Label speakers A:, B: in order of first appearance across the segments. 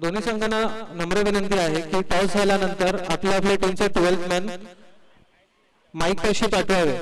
A: दोन्ही संघांना नम्र विनंती आहे की टॉस झाल्यानंतर आपल्या आपल्या टीमचे 12 मॅन माईक पाशी पाठवावे.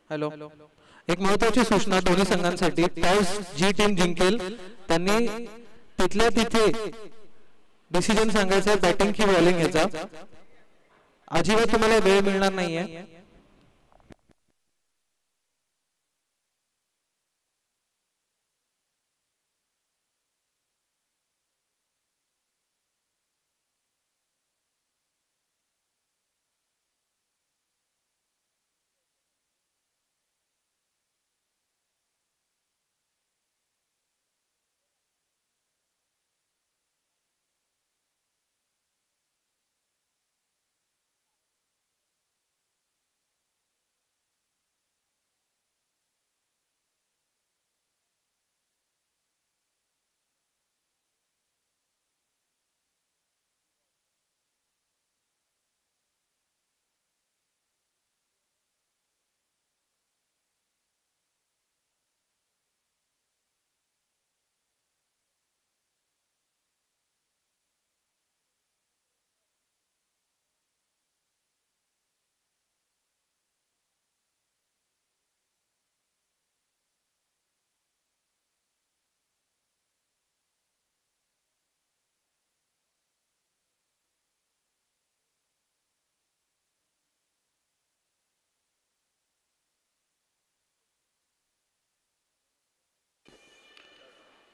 A: हॅलो, एक महत्त्वाची सूचना दोन्ही संघांसाठी. टॉस जी टीम जिंकेल त्यांनी तिथल्या तिथे डिसिजन सांगायचा, बॅटिंग की बॉलिंग याचा. अजिबात तुम्हाला वेळ मिळणार नाहीये.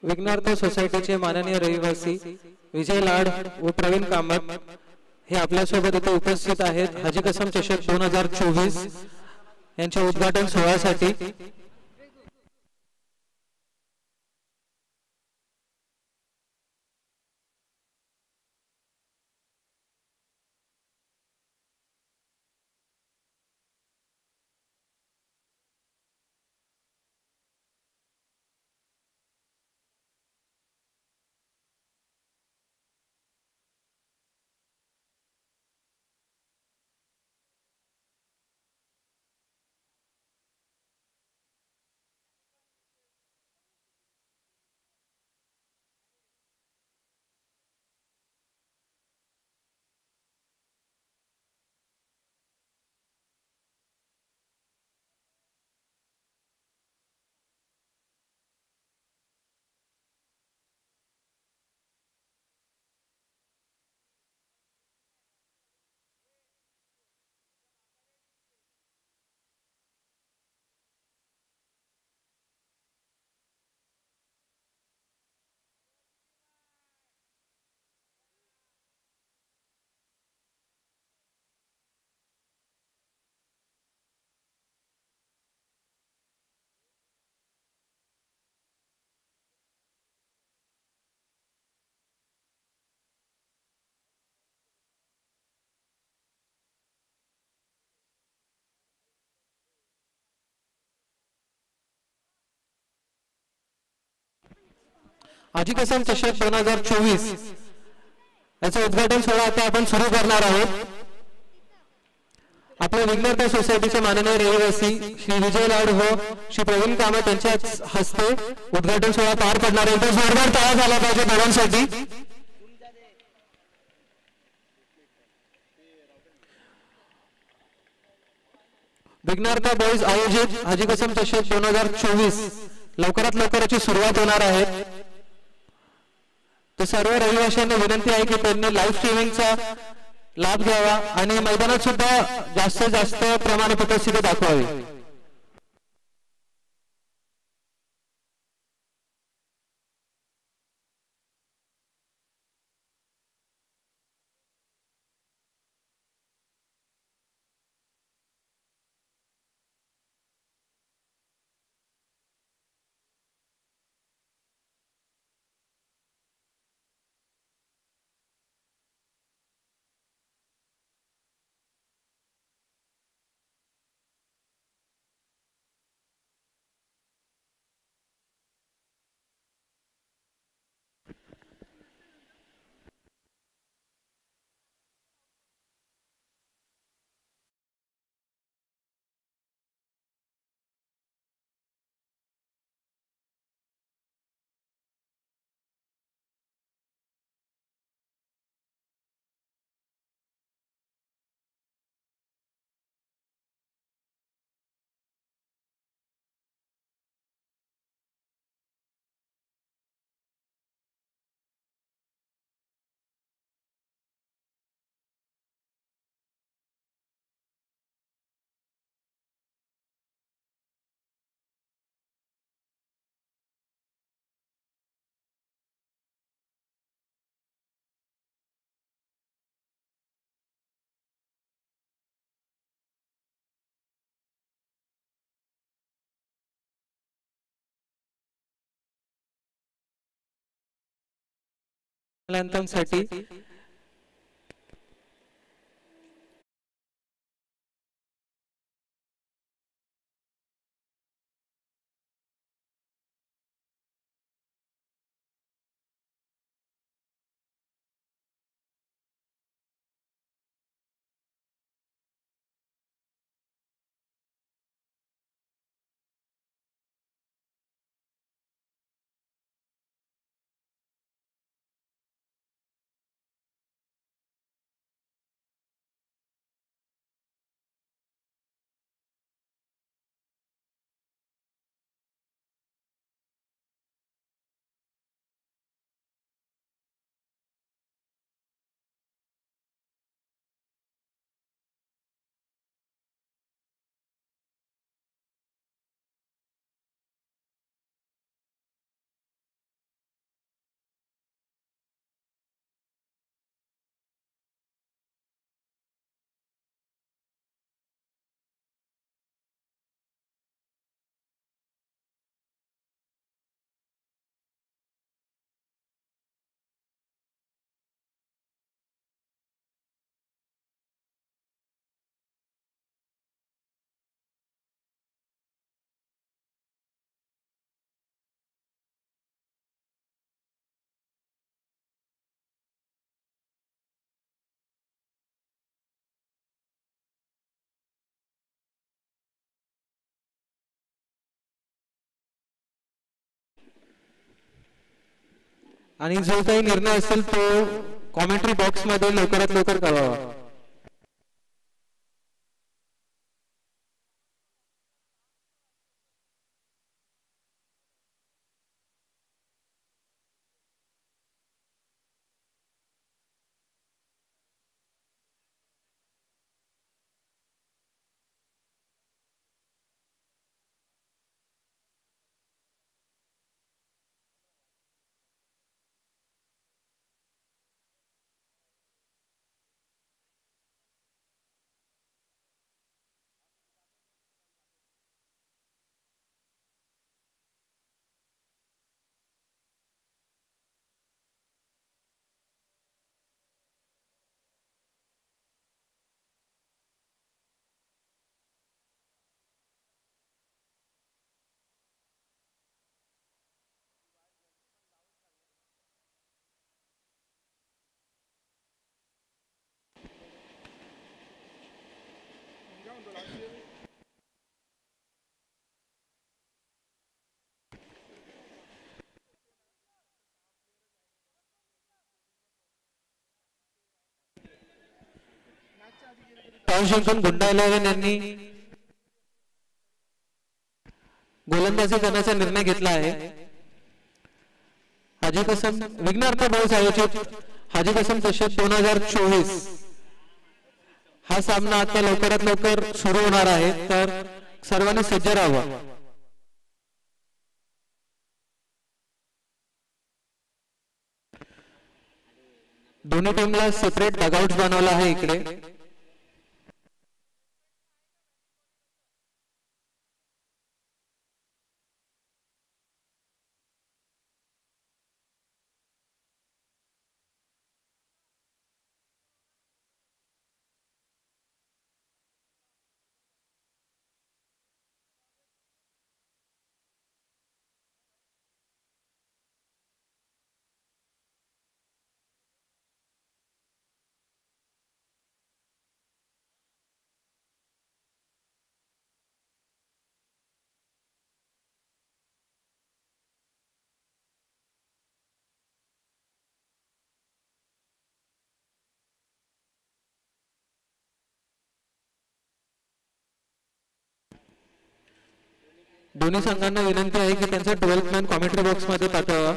A: विघ्नार्थ सोसायटीचे माननीय रहिवासी विजय लाड व प्रवीण कामत हे आपल्यासोबत इथे उपस्थित आहेत हाजी कसम चषक 2024 यांच्या उद्घाटन सोहळ्यासाठी। हाजी कसम चषक 2024 याचं उद्घाटन सोहळा आता आपण सुरू करणार आहोत। आपल्या विघ्नार्थ सोसायटीचे माननीय रहिवासी श्री विजय लाड व श्री प्रवीण कामत यांच्या हस्ते उद्घाटन सोहळा पार पडणार आहे। जोरदार टाळ्या झाला पाहिजे दोघांसाठी। विघ्नार्थ बॉईज आयोजित हाजी कसम चषक 2024 लवकरात लवकरची सुरुवात होणार आहे। तो सर्व रहिवाशांना विनंती आहे की त्यांनी लाईव्ह स्ट्रीमिंगचा लाभ घ्यावा आणि मैदानात सुद्धा जास्तीत जास्त प्रमाणात उपस्थिती दाखवावी। साठी आणि जो काही निर्णय असेल तो कॉमेंट्री बॉक्स मध्ये लवकरात लवकर कळवा. टॉस जिंकून गुंडा 11 यांनी गोलंदाजी करण्याचा निर्णय घेतला आहे. हाजी कसम विघ्नार्थ बॉल्स आयोजित हाजी कसम चषक 2024 हा सामना आता लवकरात लवकर सुरू होणार आहे, तर सर्वांनी सज्ज राहावं. दोन्ही टीमला सेपरेट डगआउट्स बनवला आहे इकडे. दोन्ही संघांना विनंती आहे की त्यांचा 12th मॅन कॉमेंट्री बॉक्स मध्ये पाठवा.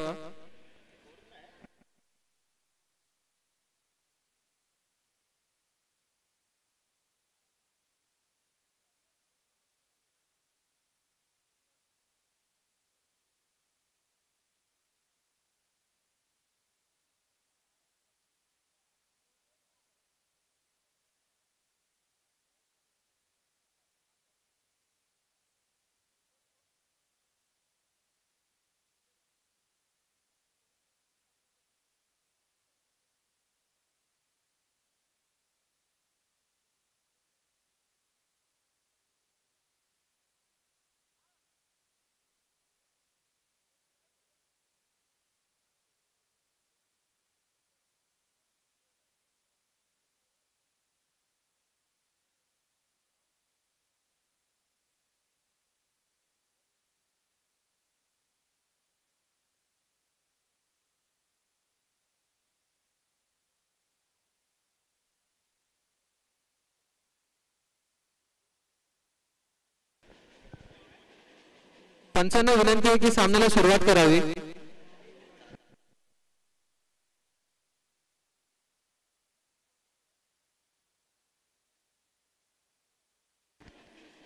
A: पंचांना विनंती आहे की सामन्याला सुरुवात करावी.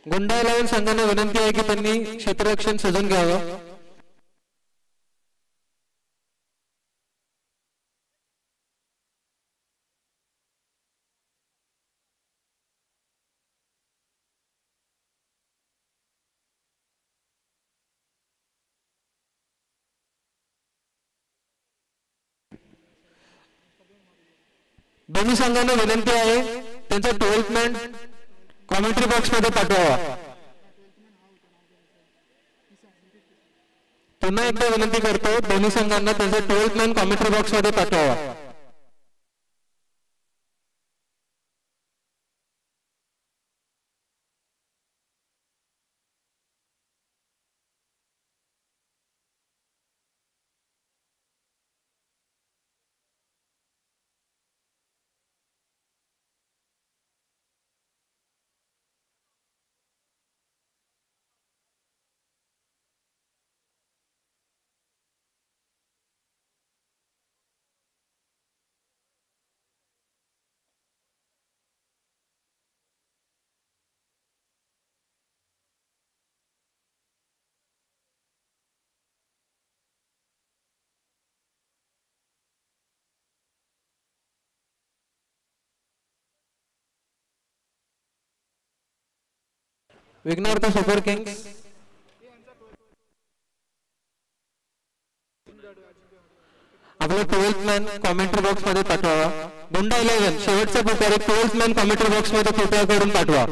A: गुंडा 11 संघांना विनंती आहे की त्यांनी क्षेत्ररक्षण सजून घ्यावं. दोन्ही संघांना विनंती आहे त्यांचा 12th मॅन कॉमेंट्री बॉक्स मध्ये पाठवावा. पुन्हा एकदा विनंती करतो, दोन्ही संघांना त्यांचा 12th मॅन कॉमेंट्री बॉक्स मध्ये पाठवावा. विघ्नहर्ता सुपर किंग्स आपला 12th मॅन कॉमेंट्री बॉक्स मध्ये पाठवा. गुंडा 11 शेवटचा पुकार 12th मॅन कॉमेंट्री बॉक्स मध्ये कृपया करून पाठवा.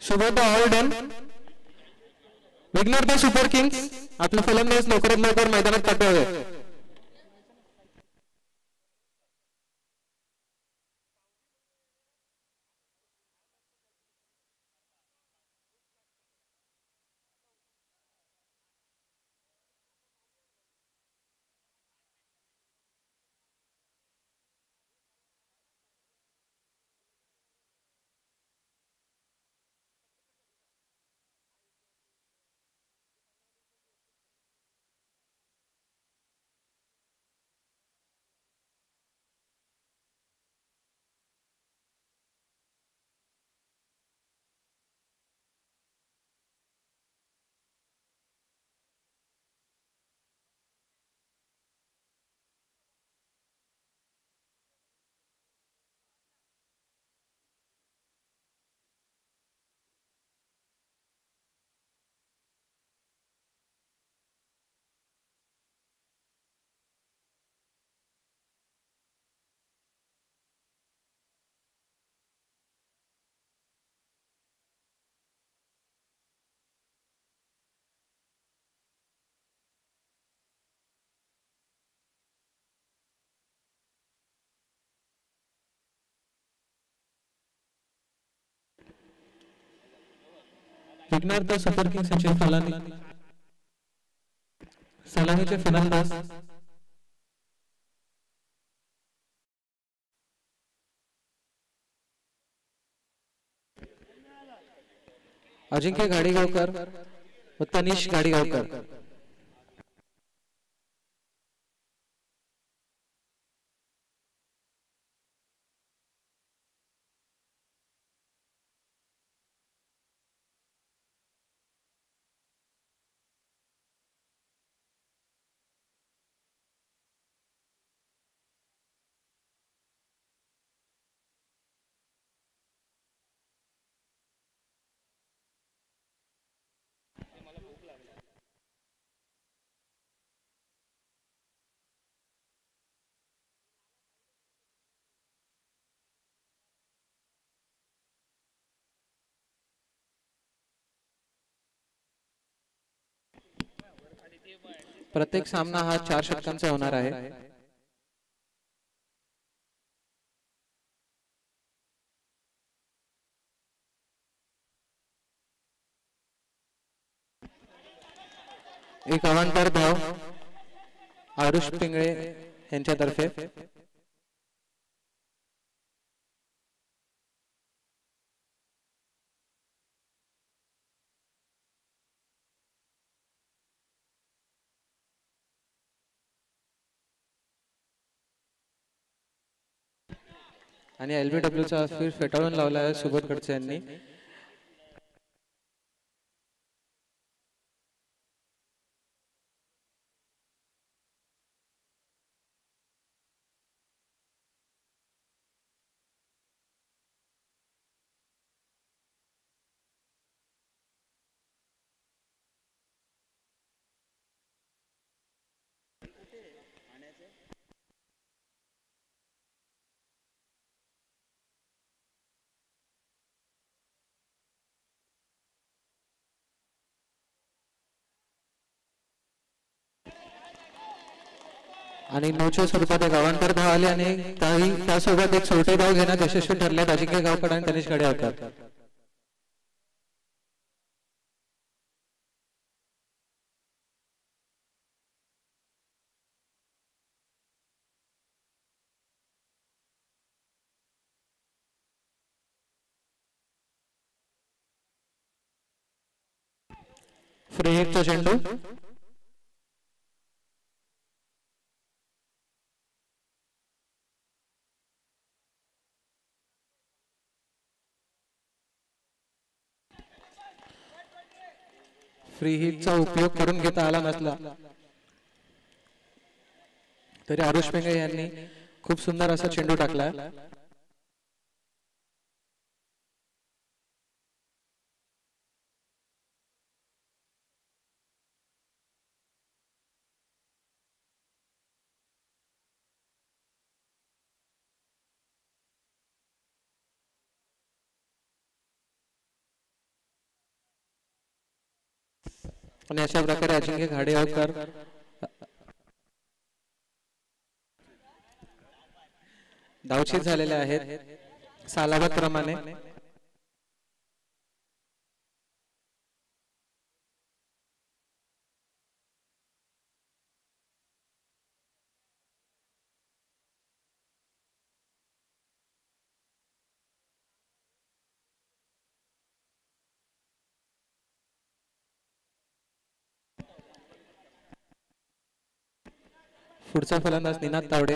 A: शुभोदय ऑल डन. विघ्नहर्ता सुपर किंग्स आपले फलंदाज लवकरात लवकर मैदानात पाठवावे. विघ्नहर्ता सुपर किंग्सचे सलामीचे फलंदाज अजिंक्य गाडीगावकर व तनिष गाडीगावकर. प्रत्येक सामना हा 4 षटकांचा होणार आहे. एक अवांतर धाव आरुष पिंगळे यांच्यातर्फे. आणि LBW चा फिर फेटाळून लावला आहे सुबोध खडसे यांनी. आणि 9च्या स्वरूपात गावांतर धाव आले आणि त्यासोबत एक छोटे धाव घेण्यात यशस्वी ठरले अजिंक्य गावकर आणि तनिष खडेगावकर. फ्री हिटचा चेंडू फ्री हिटचा उपयोग करून घेता आला नसला तरी आरुष पेंगे यांनी खूप सुंदर असा चेंडू टाकला. आणि अशा प्रकारे अजिंक्य घाडेगावकर धावचीत झालेले आहेत सालाबाद प्रमाणे. पुढचा फलंदाज निनाद तावडे.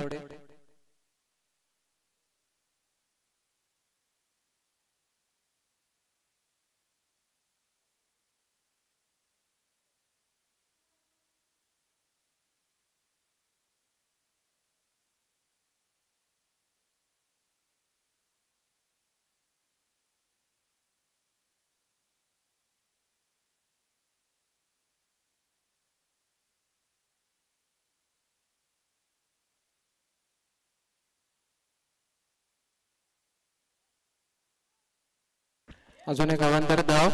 A: अजून एक अवांतर धाव.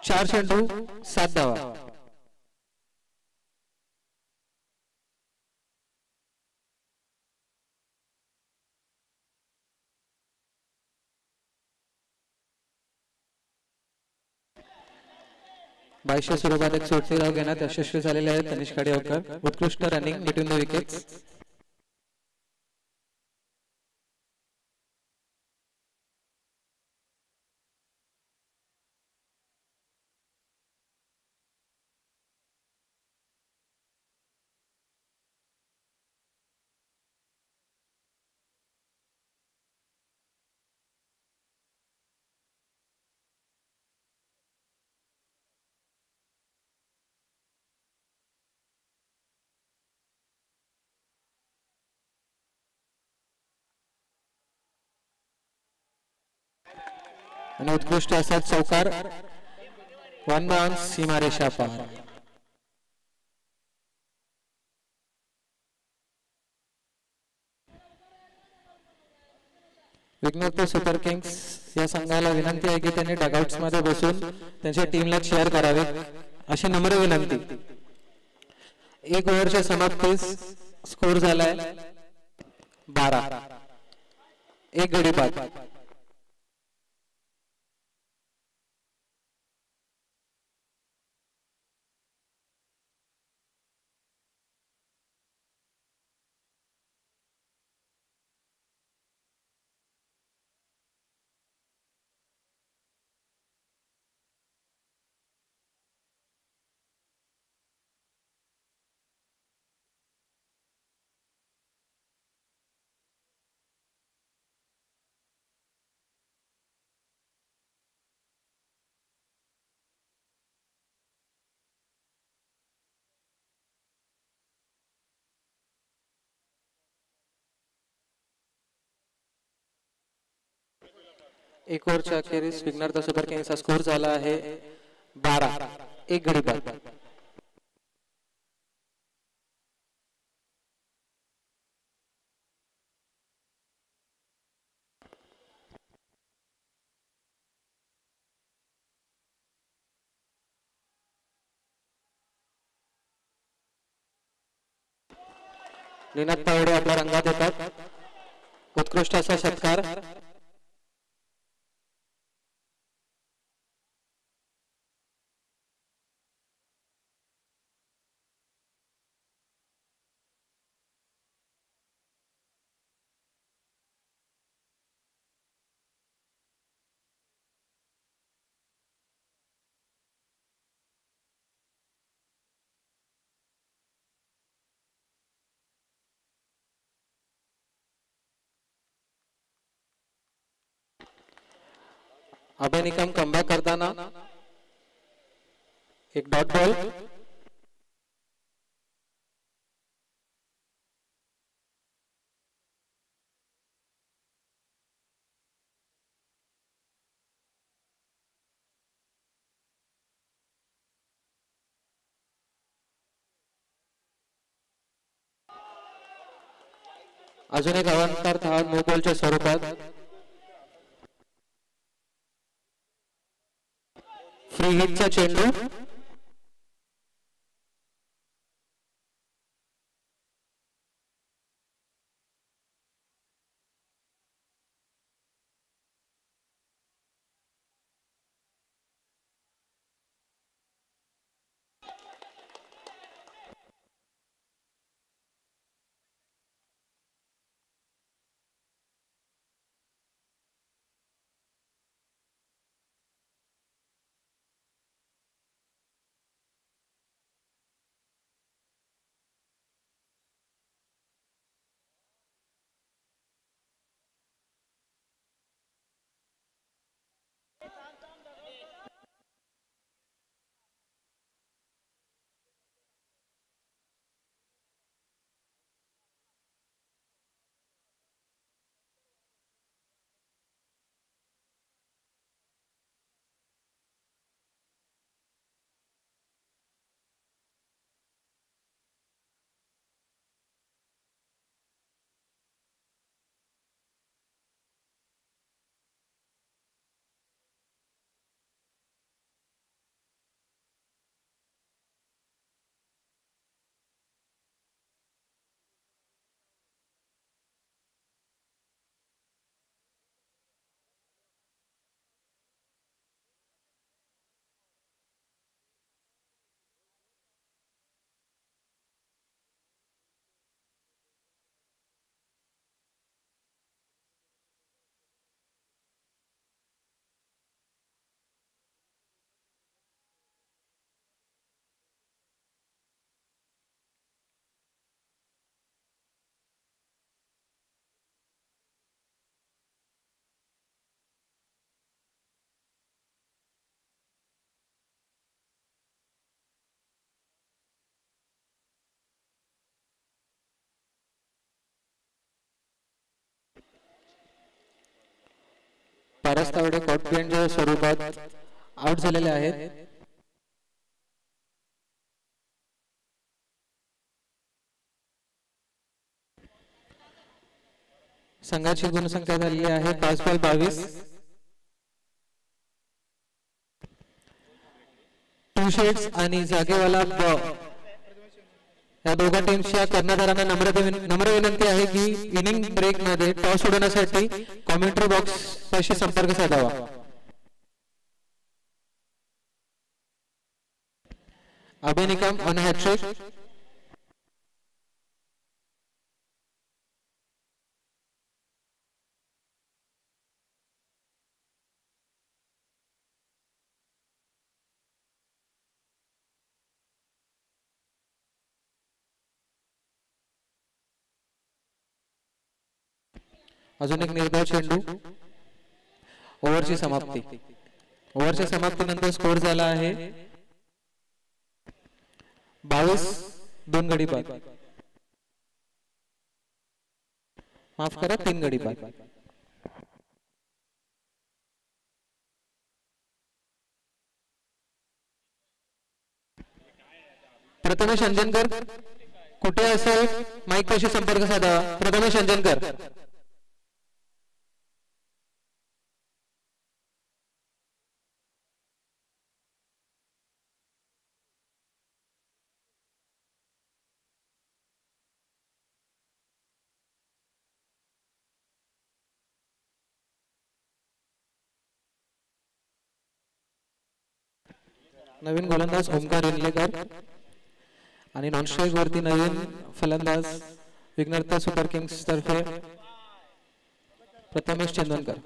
A: चार चेंडू 7 धावा. बाईसच्या स्वरूपात एक सोडती धाव घेण्यात यशस्वी झालेले आहेत तनिष खडेगावकर. उत्कृष्ट रनिंग बिटवीन द विकेट्स. आणि उत्कृष्ट असा चौकार. वन बाउंस सीमारेषा पार. विघ्नहर्ता सुपर किंग्स या संघाला विनंती आहे की त्यांनी डगआउट्स मध्ये बसून त्यांच्या टीमला चीअर करावे अशी नम्र विनंती. एक ओव्हरच्या समाप्तीस स्कोर झालाय 12. एक गडी बाद. एक ओव्हरच्या अखेरीस विघ्नहर्ता सुपर किंग्सचा स्कोर झाला आहे 12 एक गडी बाद. निनाद तावडे आपल्या रंगात येतात. उत्कृष्ट असा सत्कार. अभय निकम कमबॅक करताना एक डॉट बॉल. अजून एक अवांतर हा नो बॉलच्या स्वरूपात. फ्री हिटचा चेंडू. पारस तावडे कॉटप्लेनच्या स्वरूपात आउट झालेले आहेत. संघाची गुणसंख्या झालेली आहे 5/22. 2 शेड्स आणि जागेवाला या दोघा टीमच्या कर्णधारांना नम्र विनंती आहे की इनिंग ब्रेक मध्ये टॉस सोडवण्यासाठी कॉमेंट्री बॉक्स पाशी संपर्क साधावा. अभय निकम ऑन हॅट्रिक. अजून एक निर्धाव चेंडू. ओव्हरची समाप्ती. ओव्हरच्या समाप्तीनंतर स्कोर झाला आहे 22. 2 गडी बाद. माफ करा 3 गडी बाद. प्रथमेश अंजनकर कुठे असेल माईक कशी संपर्क साधावा. प्रथमेश अंजनकर. नवीन गोलंदाज ओमकार इंलेकर आणि नॉन स्ट्राईक वरती नवीन फलंदाज विघ्नहर्ता सुपर किंग्स तर्फे प्रथमेश चंदनकर.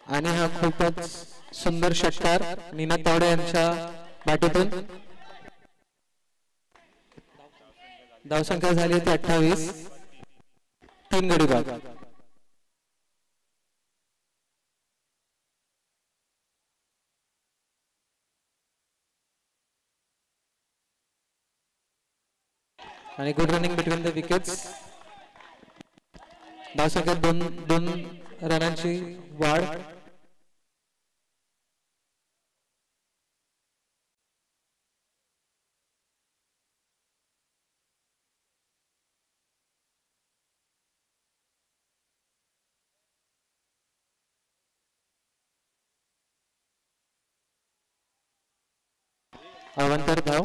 A: आणि हा खूपच सुंदर षटकार निनाद तावडे यांच्या बॅटीतून. धावसंख्या झाली होती 28. 3 गडी बाद. आणि good running between the wickets. धावसंख्या 2 रनांची वाढ. अवंतर धाव.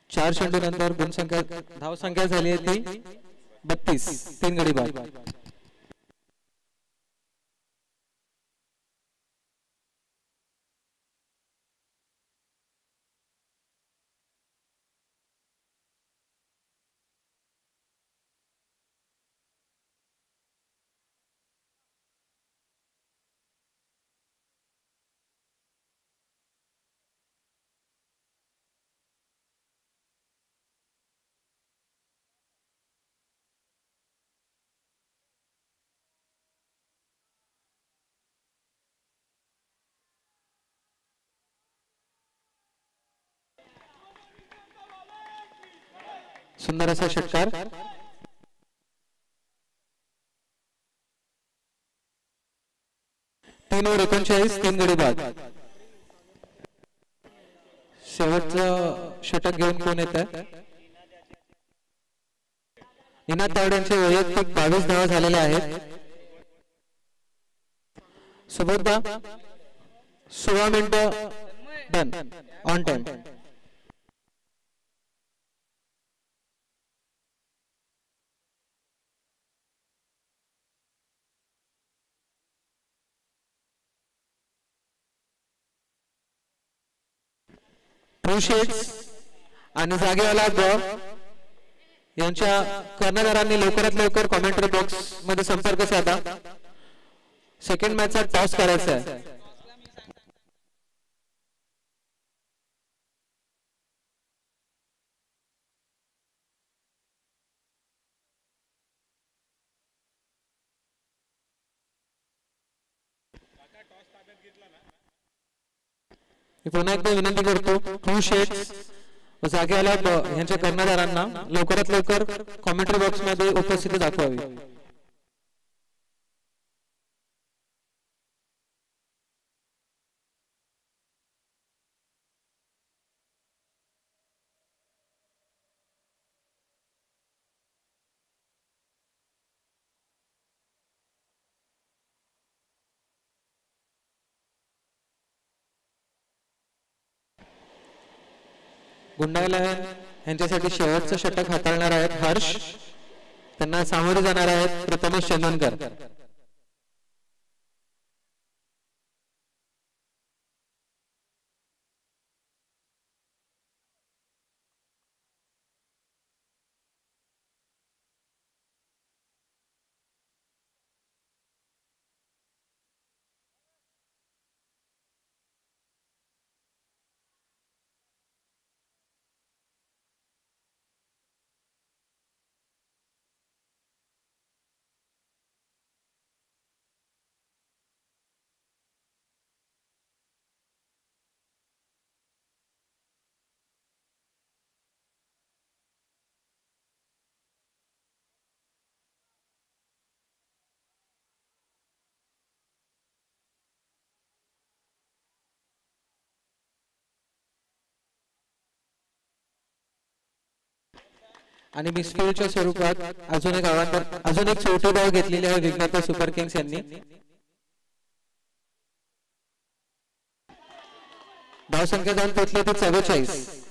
A: चार चेंडू नंतर गुणसंख्या धावसंख्या झाली आहे ती 32. 3 गडी बाद. सुंदर असा षटकार. तीन ओव्हर 39. 3 गडी बाद. शेवटचं षटक घेऊन कोण येत आहे. निनाद तावडेंचे वैयक्तिक 22 धावा झालेल्या आहेत. सुबोधदा 16 मिनिटं डन ऑन टाइम. आणि जागेवाला यांच्या कर्णधारांनी लवकरात लवकर कॉमेंट्री बॉक्स मध्ये संपर्क साधा. सेकंड मॅचचा टॉस करायचा आहे. मी पुन्हा एकदा विनंती करतो ट्रू शेड्स जागेला यांच्या कर्णधारांना लवकरात लवकर कॉमेंट्री बॉक्स मध्ये उपस्थिती दाखवावी. गुंडाला यांच्यासाठी शेवटचं षटक हाताळणार आहेत हर्ष. त्यांना सामोरे जाणार आहेत प्रथमेश चंदनकर. आणि मिसफिल्डच्या स्वरूपात अजून एक छोटी धाव घेतलेली आहे विघ्नता सुपर किंग्स यांनी. धाव संख्या जाऊन पोहोचली ती 44.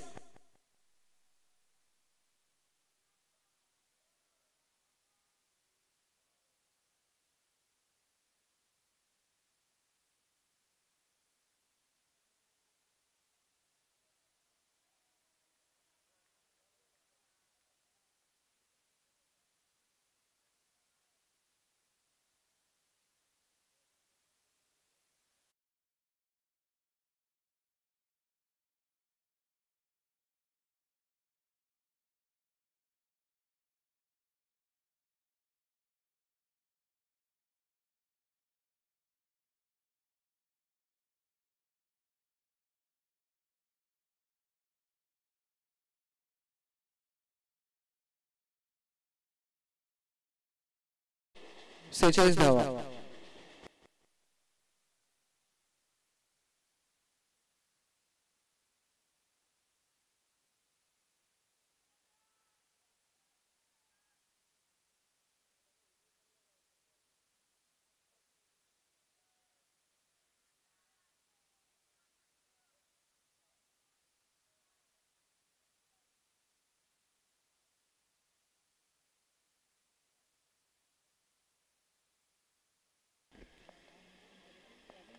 A: सेहेचाळीस धावा.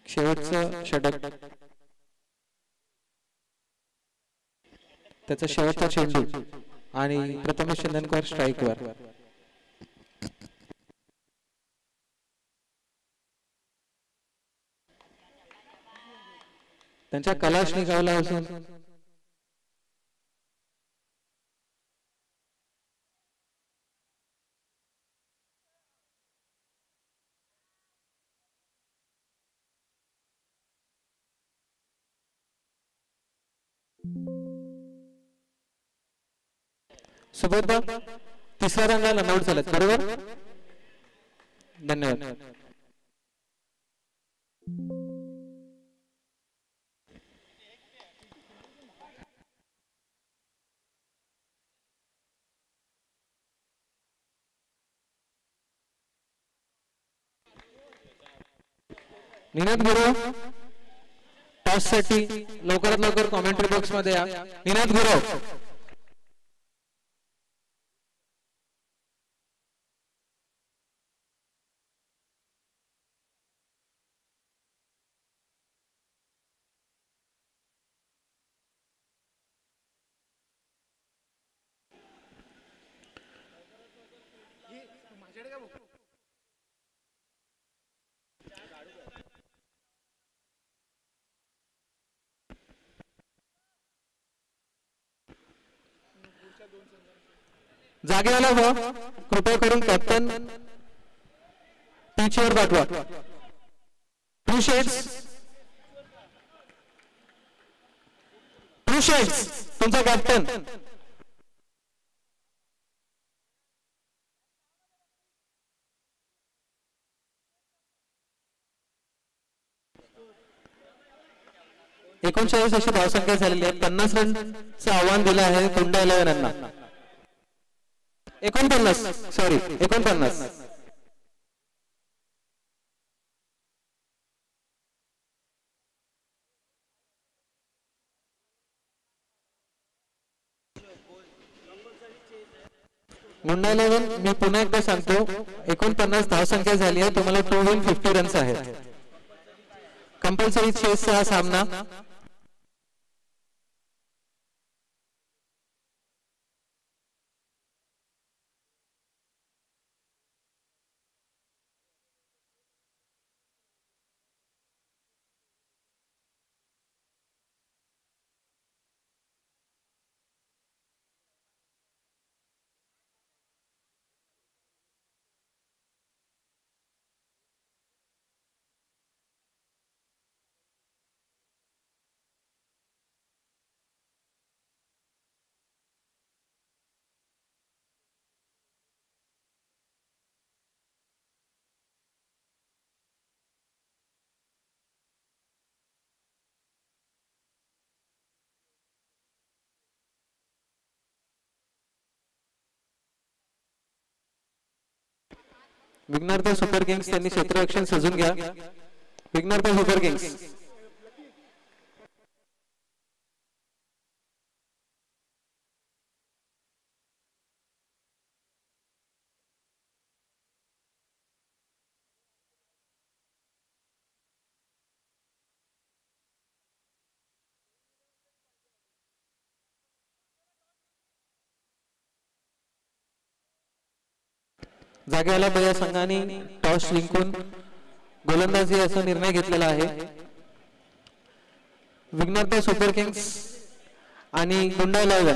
A: शेवटचं षटक त्याचा शेवटचा चेंडू आणि प्रथमेश चंदनकर स्ट्राईकवर. त्यांच्या कलाश निघावला असून सुबोध तिसऱ्या रंगाला नोट झालेत बरोबर. धन्यवाद. निनाद गुरु टॉस साठी लवकरात लवकर कॉमेंट्री बॉक्स मध्ये या. निनाद गुरु जागेला हो. कृपया करून कॅप्टन पिचवर पाठवा. टू शेड्स क्रुशेट्स तुमचा कॅप्टन. एकोणचाळीस अशी धावसंख्या झालेली आहे. 50 रनचं आव्हान दिलं आहे गुंडा 11 यांना. 49 सॉरी 49. गुंडा 11 मी पुन्हा एकदा सांगतो 49 धावसंख्या झाली आहे. तुम्हाला 2 विन 50 रन्स आहेत. कंपल्सरी चेसचा हा सामना. विघ्नहर्ता सुपर किंग्स त्यांनी क्षेत्ररक्षण सजून घ्या. विघ्नहर्ता सुपर किंग्स जागेला या संघाने टॉस जिंकून गोलंदाजी असा निर्णय घेतलेला आहे. विघ्नहर्ता सुपर किंग्स आणि गुंडा 11.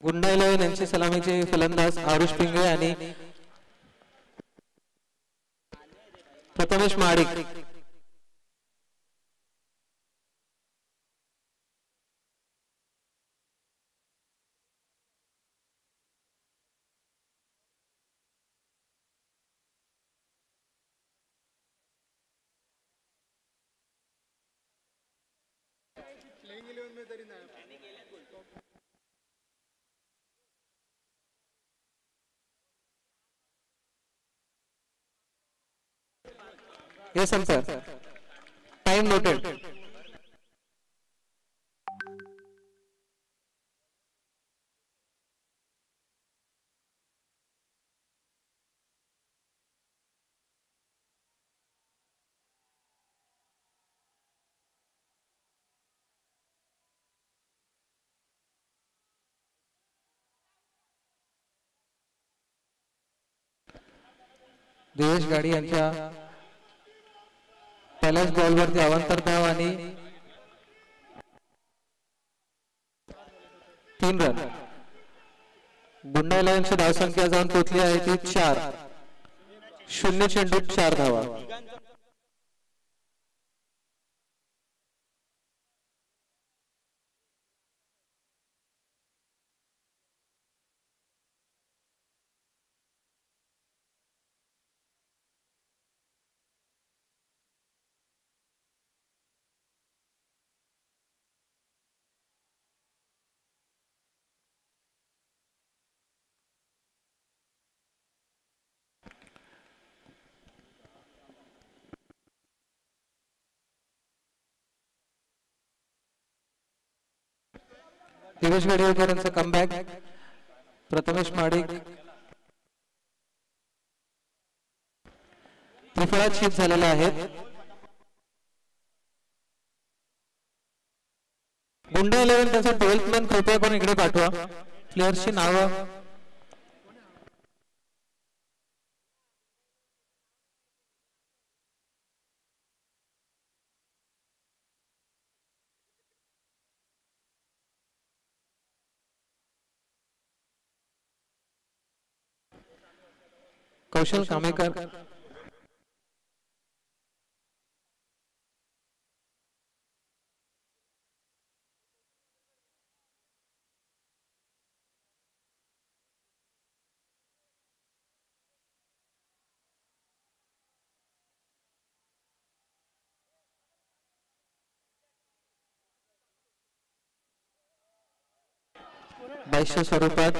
A: गुंडा 11 यांचे सलामीचे फलंदाज आरुष पिंगळे आणि Prathamesh Mahadik. Yes, sir. Time noted. देश गाडी यांच्या पहिल्याच बॉलवरती अवांतर धाव आणि 3 रन. गुंडा 11 धावसंख्या जाऊन पोहोचली आहे ती 4. 0 चेंडूत 4 धावा. दिवेश गडेकर यांचा कमबॅक, प्रथमेश माडिक त्रिफळात शिफ्ट झालेले आहेत. गुंडा 11 त्यांचा 12th मॅन कृपया करून इकडे पाठवा. प्लेयर्सची नावं. कौशल कामेकर, बाईसच्या स्वरूपात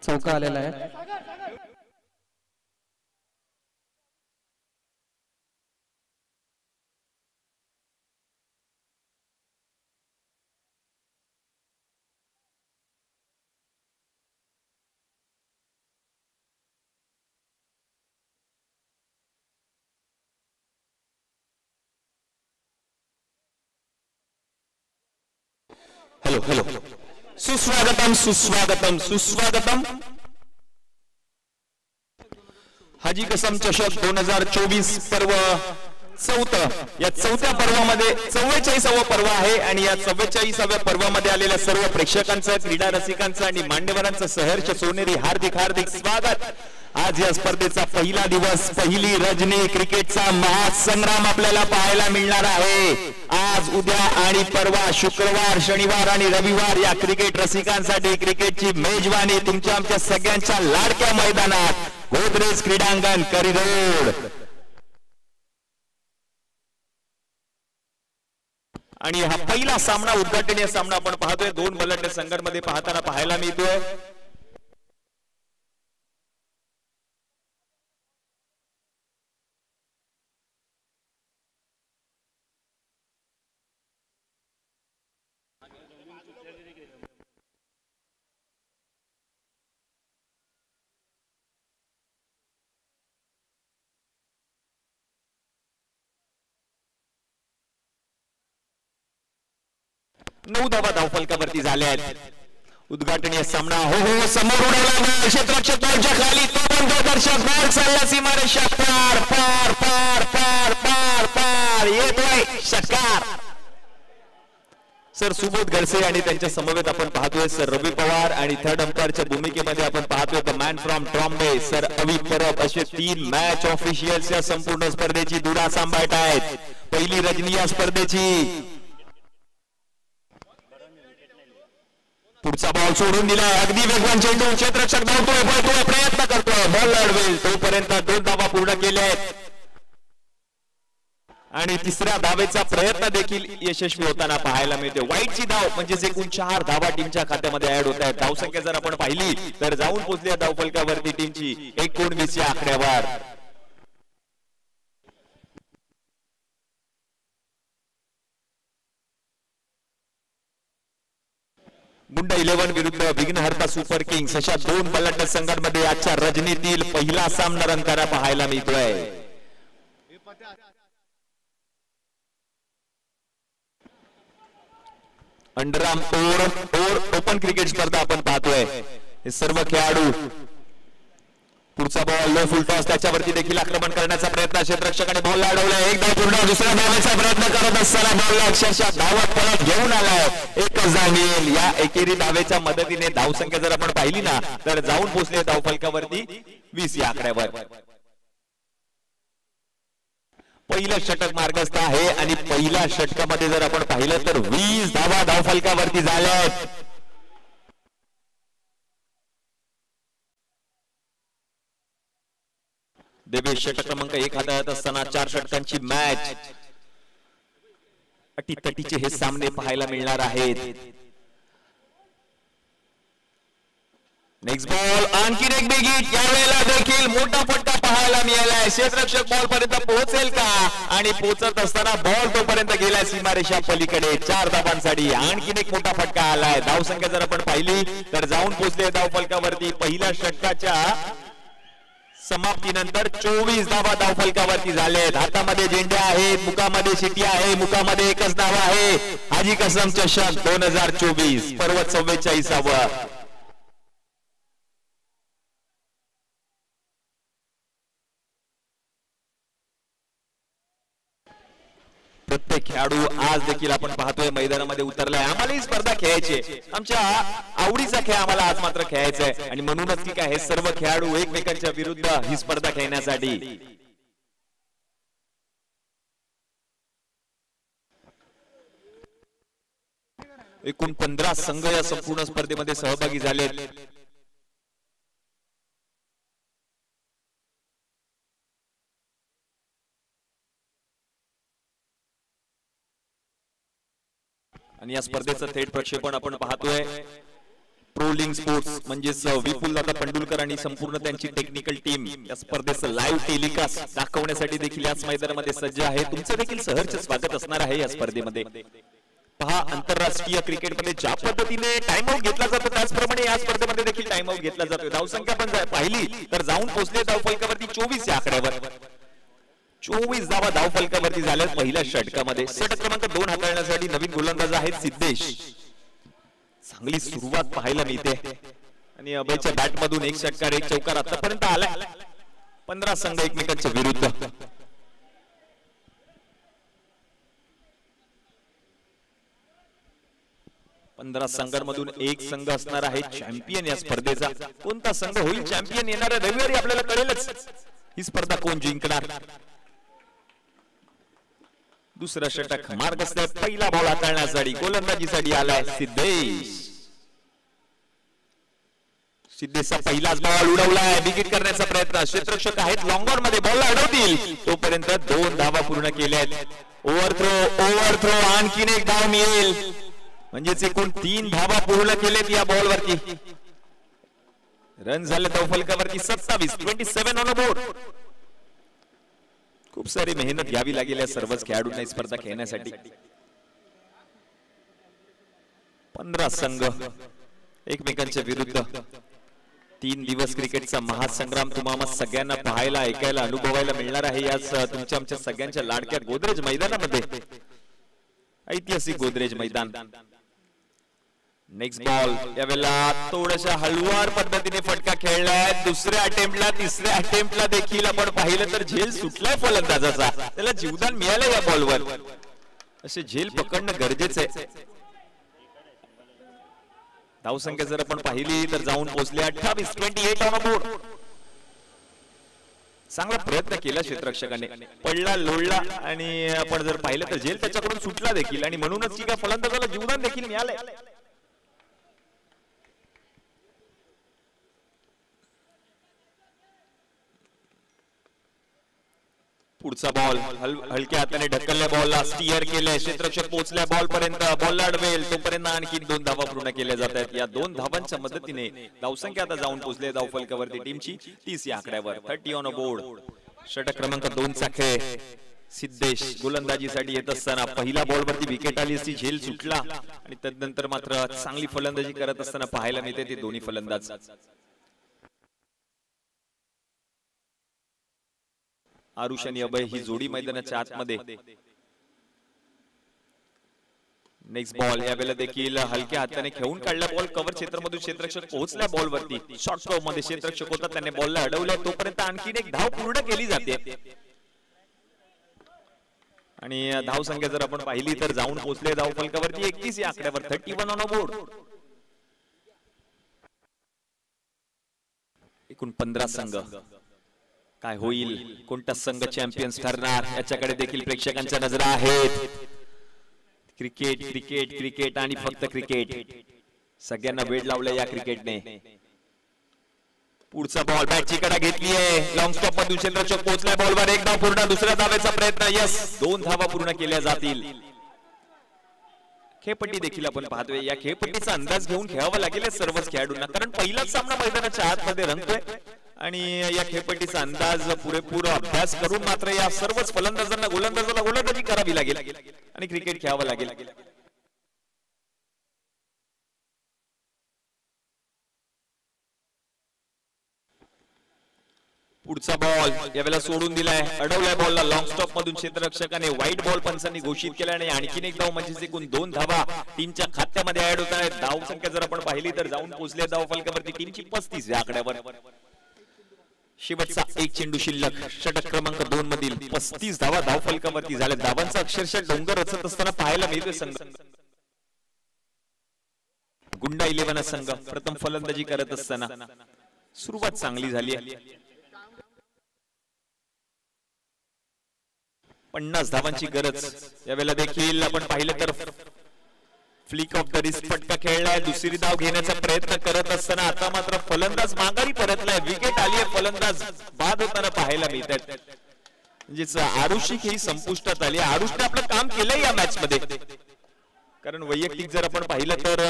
A: चौका आलेला आहे.
B: हेलो हेलो, सुस्वागतम सुस्वागतम सुस्वागतम. हाजी कसम चषक 2024 पर्व 4. या 4थ्या पर्वामध्ये 44वा पर्व आहे आणि या 44व्या पर्वामध्ये आलेल्या सर्व प्रेक्षकांचं, क्रीडा रसिकांचं आणि मान्यवरांचं सहर्ष सोनेरी हार्दिक हार्दिक स्वागत. आज या स्पर्धेचा पहिला दिवस, पहिली रजनी, क्रिकेटचा महासंग्राम आपल्याला पाहायला मिळणार आहे. आज, उद्या आणि परवा, शुक्रवार, शनिवार आणि रविवार या क्रिकेट रसिकांसाठी क्रिकेटची मेजवानी तुमच्या आमच्या सगळ्यांच्या लाडक्या मैदानात गोदरेज क्रीडांगण करी रोड. आणि हा पहिला सामना, उद्घाटनीय सामना आपण पाहतोय. 2 बलाढ्य संघांमध्ये पाहताना पाहायला मिळतोय. नऊ धावा धावफलकावरती झाल्या आहेत. उद्घाटनीय सामना हो हो समोर उडवला क्षेत्ररक्षक बॉलच्या खाली, तो पण दर्शक बॉल चालला सीमारेषा पार पार पार पार पार पार येतोय षटकार. सर सुबोध गडसे आणि त्यांच्या समवेत आपण पाहतोय सर रवी पवार आणि थर्ड अंपायरच्या भूमिकेमध्ये आपण पाहतोय the man from Trombay sir अवी परब. असे 3 मॅच ऑफिशियल्स या संपूर्ण स्पर्धेची धुरा सांभाळत आहेत. पहिली रजनी या स्पर्धेची. पुढचा बॉल सोडून दिलाय, अगदी वेगवान चेंडू, क्षेत्ररक्षक धावतोय, पळतोय, प्रयत्न करतोय, बॉल अडवेल. तोपर्यंत 2 धावा पूर्ण केल्या आहेत आणि तिसऱ्या धावेचा प्रयत्न देखील यशस्वी होताना पाहायला मिळते. वाईटची धाव म्हणजे एकूण 4 धावा टीमच्या खात्यामध्ये ऍड होत आहेत. धावसंख्या जर आपण पाहिली तर जाऊन पोहोचली धावफलकावरती टीमची 19 या आकड्यावर. गुंडा 11 विरुद्ध विघ्नहर्ता सुपर किंग्स अशा 2 बलाढ्य संघांमध्ये आजच्या रजनीतील पहिला सामना रंगताना पाहायला मिळतोय. अंडरआर्म ओपन क्रिकेट स्पर्धा आपण पाहतोय. हे सर्व खेळाडू. पुढचा बॉल लो फुल टॉस, त्याच्यावरती देखील आक्रमण करण्याचा प्रयत्न, क्षेत्ररक्षकाने बॉल अडवलाय. एक धाव पूर्ण, दुसऱ्या धावाचा प्रयत्न करत असताना बॉल अक्षरशः धावत पळत घेऊन आलाय. एकच जाणील. या एकेरी धावेच्या मदतीने धावसंख्या जर आपण पाहिली ना तर जाऊन पोहोचले धावफलकावरती 20 या आकड्यावर. पहिलं षटक मार्गस्थ आहे आणि पहिल्या षटकामध्ये जर आपण पाहिलं तर 20 धावा धावफलकावरती झाल्या आहेत. देवेश षटक क्रमांक 1 हाताळत असताना 4 षटकांची मॅच. अटीतटीचे हे सामने पाहायला मिळणार आहेत. नेक्स्ट बॉल आणखीन एक बिग हिट, यावेळेला देखील मोठा फटका पाहायला मिळालाय. क्षेत्ररक्षक बॉल पर्यंत पोहोचेल का, आणि पोहोचत असताना बॉल तोपर्यंत गेलाय सीमारेषा पलीकडे. 4 धावांसाठी आणखीन एक मोठा फटका आलाय. धावसंख्या जर आपण पाहिली तर जाऊन पोहोचले धावफलकावरती पहिल्या षटकाच्या समाप्तीनंतर 24 धावा धावफलकावरती झालेत. हातामध्ये झेंडे आहेत, मुखामध्ये शिटी आहे, मुखामध्ये एकच धाव आहे. हाजी कसम चषक 2024 पर्व 44वा. प्रत्येक खेळाडू आज देखील आपण पाहतोय मैदानामध्ये उतरलाय. आम्हाला ही स्पर्धा खेळायची, आमच्या आवडीचा खेळ आम्हाला आज मात्र खेळायचा आहे, आणि म्हणूनच की काय हे सर्व खेळाडू एकमेकांच्या विरुद्ध ही स्पर्धा खेळण्यासाठी. एकूण 15 संघ या संपूर्ण स्पर्धेमध्ये सहभागी झालेत. आणि या स्पर्धेचं थेट प्रक्षेपण आपण पाहतोय प्रोलिंग स्पोर्ट्स म्हणजेच विपुल दादा पंडुलकर आणि संपूर्ण त्यांची टेक्निकल टीम या स्पर्धेचं लाईव्ह टेलिकास्ट दाखवण्यासाठी देखील याच मैदानामध्ये सज्ज आहे. तुमचं देखील सहर्ष स्वागत असणार आहे या स्पर्धेमध्ये. पहा, आंतरराष्ट्रीय क्रिकेटमध्ये ज्या पद्धतीने टाइम आउट घेतला जातो त्याचप्रमाणे या स्पर्धेमध्ये देखील टाइम आउट घेतला जातो. धावसंख्या पण पाहिली तर जाऊन पोहोचले धावफलकावरती 24 या आकड्यावर. 24 धावा धावफलकावरती झाल्यात पहिल्या षटकामध्ये. षटक क्रमांक 2 हाताळण्यासाठी नवीन गोलंदाज आहेत सिद्धेश. चांगली सुरुवात पाहायला मिळते, आणि अभयच्या बॅट मधून एक षटकार एक चौकार आतापर्यंत आलाय. 15 संघ एकमेकांच्या विरुद्ध. पंधरा संघांमधून एक संघ असणार आहे चॅम्पियन या स्पर्धेचा. कोणता संघ होईल चॅम्पियन येणाऱ्या रविवारी आपल्याला कळेलच ही स्पर्धा कोण जिंकणार. दुसरा षटक मार्गस्थ. पहिला बॉल हाताळण्यासाठी गोलंदाजीसाठी आलाय सिद्धेश. सिद्धेशचा पहिलाच बॉल उडवलाय. विकेट करण्याचा प्रयत्न. क्षेत्ररक्षक आहेत लॉंगॉन मध्ये, बॉलला अडवतील तोपर्यंत 2 धावा पूर्ण केल्यात. ओव्हरथ्रो आणखीन एक धाव मिळेल, म्हणजेच एकूण 3 धावा पूर्ण केलेत या बॉलवरती. रन झाले धावफलकावरती 27 ऑन बोर्ड. खूप सारी मेहनत घ्यावी लागेल या सर्वच खेळाडूंना ही स्पर्धा खेळण्यासाठी. 15 संघ एकमेकांच्या विरुद्ध. 3 दिवस क्रिकेटचा महासंग्राम तुम्हाला सगळ्यांना पाहायला, ऐकायला, अनुभवायला मिळणार आहे याच तुमच्या आमच्या सगळ्यांच्या लाडक्या गोदरेज मैदानामध्ये. ऐतिहासिक गोदरेज मैदान. नेक्स्ट बॉल यावेळेला थोड्याशा हळुवार पद्धतीने फटका खेळलाय. दुसऱ्या अटेम्प्टला, तिसऱ्या अटेम्प्टला देखील आपण पाहिलं तर झेल सुटलाय फलंदाजाचा. त्याला जीवदान मिळालं या बॉलवर. असे झेल पकडणं गरजेचं आहे. धावसंख्या जर आपण पाहिली तर जाऊन पोहोचले 28 ऑन बोर्ड. चांगला प्रयत्न केला क्षेत्ररक्षकाने, पडला लोळला, आणि आपण जर पाहिलं तर झेल त्याच्याकडून सुटला देखील, आणि म्हणूनच की काय फलंदाजाला जीवदान देखील मिळालंय. पुढचा बॉल हलक्या हाताने ढकलल्या बॉलला स्टीअर केलंय. क्षेत्ररक्षक पोहोचल्या बॉल पर्यंत, बॉलला अडवेल तोपर्यंत आणखी 2 धावा पूर्ण केल्या जात आहेत. या 2 धावांच्या मदतीने धावसंख्या आता जाऊन पोहोचले धावफलकावरती टीमची 30 या आकड्यावर. 30 ऑन बोर्ड. षटक क्रमांक 2 चा खेळ. सिद्धेश गोलंदाजीसाठी येत असताना पहिल्या बॉलवरती विकेट आली असती, झेल सुटला, आणि तदनंतर मात्र चांगली फलंदाजी करत असताना पाहायला मिळते ते दोन्ही फलंदाज. आरुष आणि अभय ही जोडी मैदानाच्या आतमध्ये. नेक्स्ट बॉल यावेळेला देखील हलक्या हाताने खेळून काढला बॉल. कव्हर क्षेत्रामधून क्षेत्ररक्षक पोहोचल्या बॉलवरती. शॉर्ट स्टॉप मध्ये क्षेत्ररक्षक होता, त्याने बॉलला अडवलं तोपर्यंत आणखीन एक धाव पूर्ण केली जाते. आणि धाव संख्या जर आपण पाहिली तर जाऊन पोहोचले धावफलकावरती 31 या आकड्यावर. 31 ऑन बोर्ड. एकूण 15 संघ. काय होईल, कोणता संघ चॅम्पियन्स ठरणार याच्याकडे देखील प्रेक्षकांच्या नजरा आहेत. क्रिकेट क्रिकेट क्रिकेट आणि फक्त क्रिकेट. सगळ्यांना वेळ लावलाय या क्रिकेटने. पुढचा बॉल बॅटची कडा घेतली आहे. लॉंग स्टॉप मधून क्षेत्ररक्षक पोहोचलाय बॉलवर. 1 धाव पूर्ण. दुसऱ्या धावेचा प्रयत्न. यस, 2 धावा पूर्ण केल्या जातील. खेळपट्टी देखील आपण पाहतोय. या खेळपट्टीचा अंदाज घेऊन खेळावा लागेल सर्वच खेळाडूंना, कारण पहिलाच सामना मैदानाच्या आतमध्ये रंगतोय आणि या खेळपट्टीचा अंदाज पुरेपूर अभ्यास करून मात्र या सर्वच फलंदाजांना गोलंदाजाला गोलंदाजी करावी लागेल आणि क्रिकेट खेळावं लागेल. पुढचा बॉल यावेळेला सोडून दिलाय, अडवलाय बॉलला लॉंग स्टॉप मधून क्षेत्ररक्षकाने. व्हाईट बॉल पंचांनी घोषित केल्याने आणखीन एक धाव म्हणजे एकूण 2 धावा टीमच्या खात्यामध्ये ऍड होत आहेत. धाव संख्या जर आपण पाहिली तर जाऊन पोहोचले धाव फलकावरती टीमची 35 या आकड्यावर. शेवटचा एक चेंडू शिल्लक. षटक क्रमांक 2 मधील 35 धावा धाव फलकावरती झाल्या. धावांचा अक्षरशः डोंगर रचत असताना पाहायला मिळतोय संघ. गुंडा 11 संघ प्रथम फलंदाजी करत असताना सुरुवात चांगली झाली आहे. 50 धावांची गरज यावेळेला देखील आपण पाहिलं तर फ्लिक ऑफ द रिस्ट फटका खेळलाय. दुसरी धाव घेण्याचा प्रयत्न करत असताना आता मात्र फलंदाज माघारी परतलाय. विकेट आली आहे, फलंदाज बाद होताना पाहायला मिळतात. म्हणजेच आरुषी ही संपुष्टात आली. आरुषने आपलं काम केलंय या मॅच मध्ये, कारण वैयक्तिक जर आपण पाहिलं तर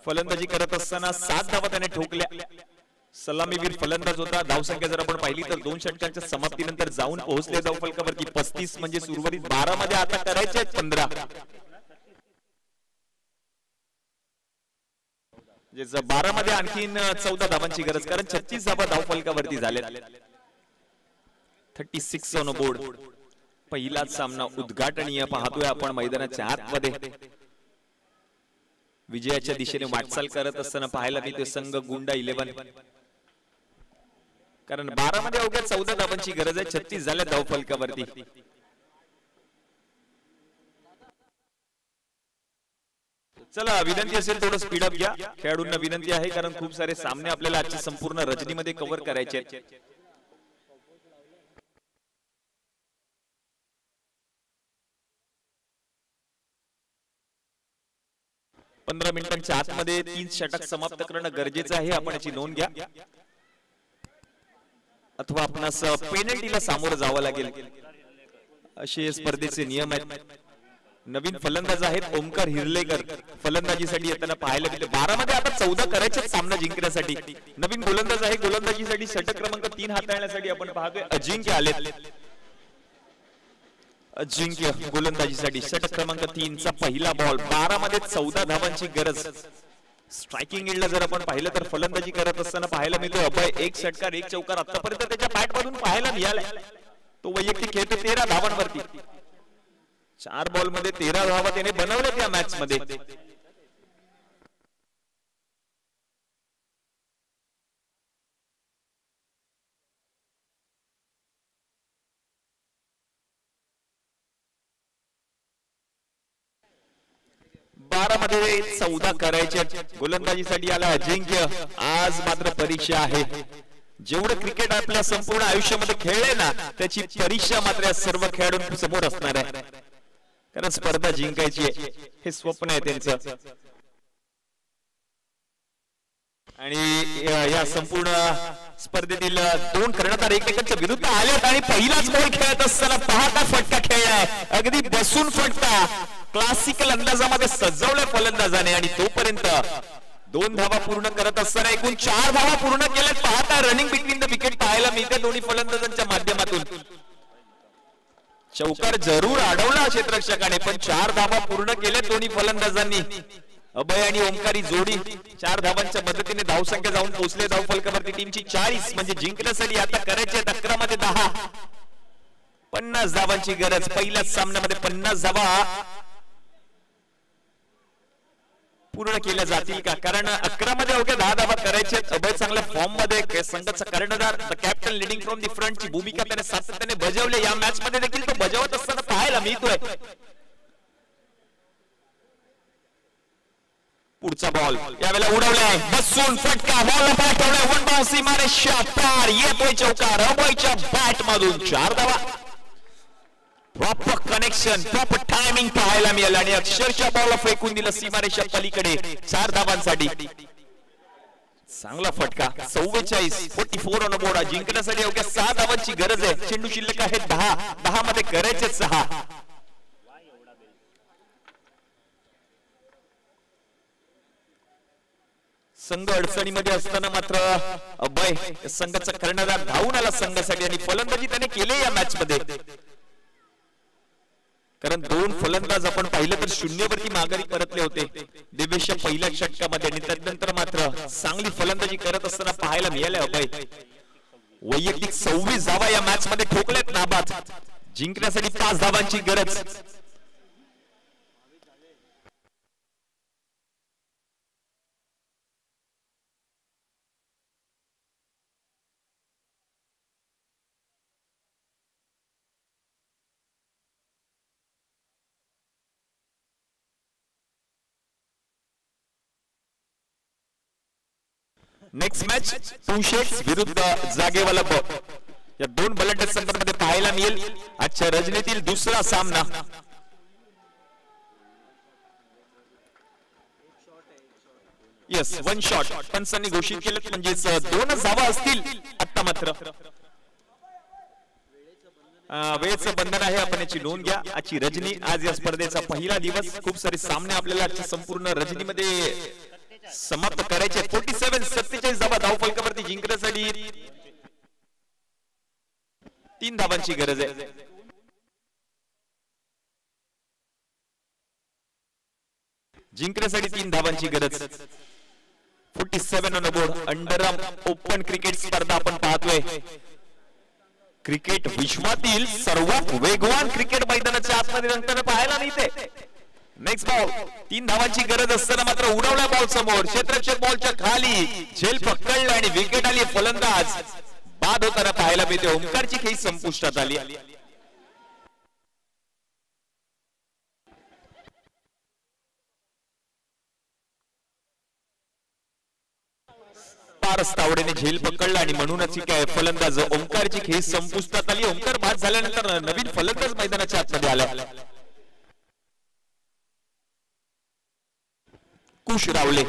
B: फलंदाजी करत असताना 7 धावा त्याने ठोकल्या. सलामीवीर फलंदाज होता. धावसंख्या जर आपण पाहिली तर 2 षटकांच्या समाप्तीनंतर जाऊन पोहोचले धाव फलकावरती 35 म्हणजे उर्वरित 12 मध्ये आता करायचे आहेत 15. म्हणजे 12 मध्ये आणखीन 14 धावांची गरज, कारण 36 धावा धाव फलकावरती झाल्या. 36 ऑन बोर्ड. पहिलाच सामना उद्घाटनीय पाहतोय आपण मैदानाच्या आतमध्ये. विजयाच्या दिशेने वाटचाल करत असताना पाहायला मिळते संघ गुंडा 11, कारण 12 मध्ये अवघ्या 14 धावांची गरज आहे. 36 झाल्या धाव फलकावरती. चला, विनंती असेल थोडं स्पीडअप घ्या. खेळाडूंना विनंती आहे, कारण खूप सारे सामने आपल्याला आजच्या संपूर्ण रजनीमध्ये कव्हर करायचे आहेत. पंधरा मिनिटांच्या आतमध्ये 3 षटक समाप्त करणं गरजेचं आहे. आपण याची नोंद घ्या, अथवा आपणास पेनल्टीला सामोरं जावं लागेल असे स्पर्धेचे नियम आहेत. नवीन फलंदाज आहेत ओमकार हिरलेकर फलंदाजीसाठी येताना पाहायला मिळते. 12 मध्ये आता 14 करायचे सामना जिंकण्यासाठी. नवीन गोलंदाज आहे. गोलंदाजीसाठी षटक क्रमांक 3 हाताळण्यासाठी आपण पाहतोय अजिंक्य आले. अजिंक्य गोलंदाजीसाठी षटक क्रमांक 3 चा पहिला बॉल. 12 मध्ये 14 धावांची गरज. स्ट्रायकिंग एंडला जर आपण पाहिलं तर फलंदाजी करत असताना पाहायला मिळतो अभय 1 षटकार 1 चौकार आतापर्यंत त्याच्या बॅट मधून पाहायला मिळालाय. तो वैयक्तिक खेळतो 13 धावांवरती. 4 बॉल मध्ये 13 धावा त्याने बनवल्या त्या मॅच मध्ये. मध्ये 14 करायचे. गोलंदाजीसाठी आला अजिंक्य. आज मात्र परीक्षा आहे. जेवढं क्रिकेट आपल्या संपूर्ण आयुष्यामध्ये खेळले ना, त्याची परीक्षा मात्र सर्व खेळाडूंसमोर असणार आहे, कारण स्पर्धा जिंकायची आहे हे स्वप्न आहे त्यांचं. आणि या संपूर्ण स्पर्धेतील 2 कर्णधार एकमेकांच्या विरुद्ध आलेत आणि पहिलाच बॉल खेळत असताना पाहता फटका खेळलाय. अगदी बसून फटका क्लासिकल अंदाजामध्ये सजवलाय फलंदाजाने. आणि तोपर्यंत 2 धावा पूर्ण करत असताना एकूण 4 धावा पूर्ण केल्यात. पाहता रनिंग बिटवीन द विकेट पाहायला मिळते दोन्ही फलंदाजांच्या माध्यमातून. चौकार जरूर अडवला क्षेत्ररक्षकाने, पण 4 धावा पूर्ण केल्या दोन्ही फलंदाजांनी. अभय आणि ओमकारी जोडी 4 धावांच्या मदतीने धावसंख्या जाऊन पोहोचले धाव फलकावरती टीमची 40. म्हणजे जिंकण्यासाठी आता करायचे 11 मध्ये 10. 50 धावांची गरज. पहिल्याच सामन्यामध्ये 50 धावा पूर्ण केल्या जातील का, कारण 11 मध्ये अवघ्या 10 धावा करायचे. अभय चांगल्या फॉर्म मध्ये संघाचा कर्णधार the captain leading from the front ची भूमिका त्याने सातत्याने बजावली. या मॅच मध्ये देखील तो बजावत असताना पाहायला मिळतोय. पुढचा बॉल यावेळेला उडवलाय बसून फटका. बॉल पाठवलाय वन बाउन्स सीमारेषा पार. येतोय चौकार अभयच्या बॅट मधून. 4 धावा. प्रॉपर कनेक्शन, प्रॉपर टायमिंग पाहायला मिळालं आणि अक्षरशः बॉल फेकून दिलं सीमारेषा पलीकडे 4 धावांसाठी. चांगला फटका. 44 ऑन बोर्ड. जिंकण्यासाठी अवघ्या 6 धावांची गरज आहे. चेंडू शिल्लक आहेत 10. 10 मध्ये करायचे 6. संघ अडचणीमध्ये असताना मात्र अभय संघाचा कर्णधार धावून आला संघासाठी आणि फलंदाजी त्याने केली या मॅच मध्ये. कारण दोन फलंदाज आपण पाहिलं तर शून्यवरती माघारी परतले होते दिवेशच्या पहिल्या षटकामध्ये आणि त्यानंतर मात्र चांगली फलंदाजी करत असताना पाहायला मिळाले अभय. वैयक्तिक 26 धावा या मॅच मध्ये ठोकल्यात नाबाद. जिंकण्यासाठी 5 धावांची गरज. नेक्स्ट मॅच तुषेट्स विरुद्ध जागेवाला या दोन बलंदाज संघांमध्ये पाहायला मिळेल आजच्या रजनीतील दुसरा सामना. यस, 1 शॉट पंचांनी घोषित केलं म्हणजेच 2 धावा असतील. आता मात्र वेळेचं बंधन आहे, आपण याची नोंद घ्या. आजची रजनी, आज या स्पर्धेचा पहिला दिवस. खूप सारे सामने आपल्याला आजच्या संपूर्ण रजनीमध्ये समाप्त करायचे. 47 धावा धावफलकावरती जिंकण्यासाठी 3 धावांची गरज आहे. जिंकण्यासाठी 3 धावांची गरज. 47 on board. Underarm open cricket स्पर्धा आपण पाहतोय. क्रिकेट विश्वातील सर्वात वेगवान क्रिकेट मैदानाच्या आतमध्ये रंगताना पाहायला मिळते. Next ball. 3 धावांची गरज असताना मात्र उडवला बॉल समोर. क्षेत्ररक्षक बॉलच्या खाली झेल पकडला आणि विकेट आली. फलंदाज बाद होताना पाहायला मिळते. ओंकारची खेळी संपुष्टात आली. पारस तावडेने झेल पकडला आणि म्हणूनच काय फलंदाज ओंकारची खेळी संपुष्टात आली. ओंकार बाद झाल्यानंतर नवीन फलंदाज मैदानाच्या आतमध्ये आला. कुश रावले.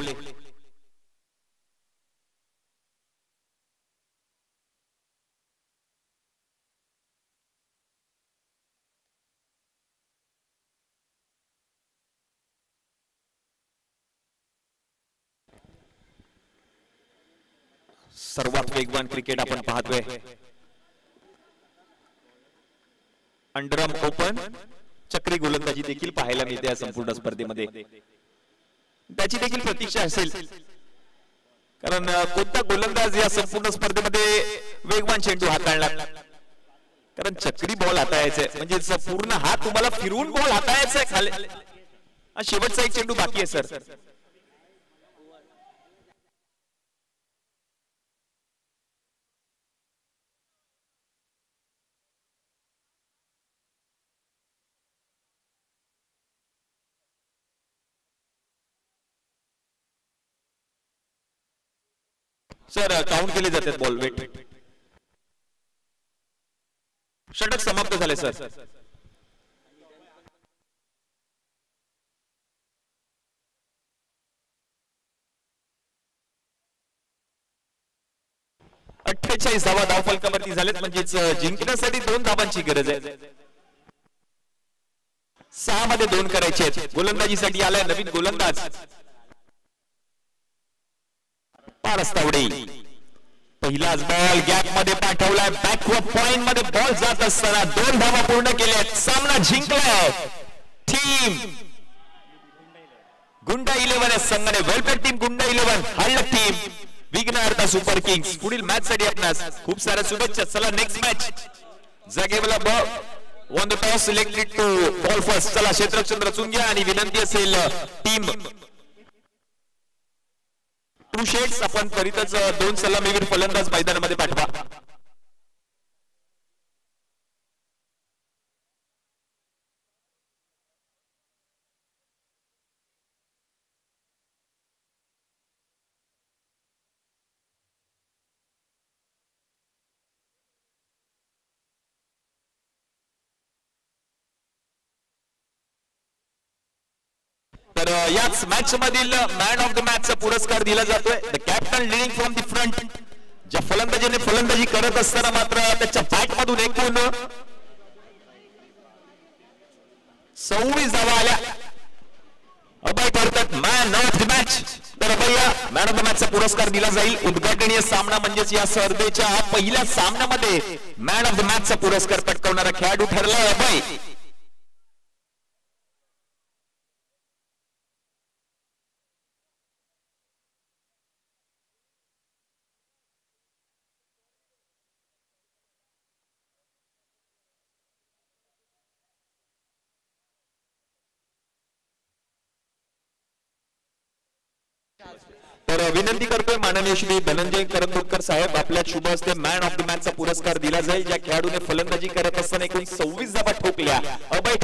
B: सर्वात वेगवान क्रिकेट आपण पाहतोय. अंडरआर्म ओपन चक्री गोलंदाजी देखील पाहायला मिळते या संपूर्ण स्पर्धेमध्ये. त्याची देखील प्रतीक्षा असेल, कारण कोणता गोलंदाज या संपूर्ण स्पर्धेमध्ये वेगवान चेंडू हाताळणार. कारण चक्री बॉल हाताळायचा आहे म्हणजे पूर्ण हात तुम्हाला फिरवून बॉल हाताळायचा आहे खाली. शेवटचा एक चेंडू बाकी आहे सर. सर काउंट केले जातात बॉल. वेट. षटक समाप्त झाले सर. अठ्ठेचाळीस धावा धावफलकावरती झालेत म्हणजेच जिंकण्यासाठी 2 धावांची गरज आहे. 6 मध्ये 2 करायचे आहेत. गोलंदाजीसाठी आलाय नवीन गोलंदाज पारस तावडे. पहिलाच बॉल गॅप मध्ये पाठवलाय. बॅकवर्ड पॉइंट मध्ये बॉल जात असताना 2 धावा पूर्ण केल्यात. सामना जिंकलाय टीम गुंडा 11 संघाने. वेलपेड टीम गुंडा 11 हळद टीम विघ्नहर्ता सुपर किंग्स. पुढील मॅच साठी आपणास खूप साऱ्या शुभेच्छा. चला नेक्स्ट मॅच. जागेवाला ball on the toss selected to ball first. चला क्षेत्ररक्षण रचून घ्या आणि विनंती असेल टीम तुषेट्स आपण करीतच 2 सलामीवीर फलंदाज मैदानामध्ये पाठवा. तर याच मॅच मधील मॅन ऑफ द मॅच चा पुरस्कार दिला जातोय. The captain leading from the front. ज्या फलंदाजीने फलंदाजी करत असताना मात्र त्याच्या बॅट मधून एकूण 26 धावा आल्या. अभय ठरतात मॅन ऑफ द मॅच. तर अभय मॅन ऑफ द मॅच चा पुरस्कार दिला जाईल. उद्घाटनीय सामना म्हणजेच या स्पर्धेच्या पहिल्या सामन्यामध्ये मॅन ऑफ द मॅचचा पुरस्कार पटकावणारा खेळाडू ठरला अभय. तर विनंती करतोय माननीय श्री धनंजय करंदूरकर साहेब, आपल्या शुभ हस्ते मॅन ऑफ द मॅचचा पुरस्कार दिला जाईल. ज्या खेळाडूने फलंदाजी करत असताना एकूण 26 धावा ठोकल्या. अभय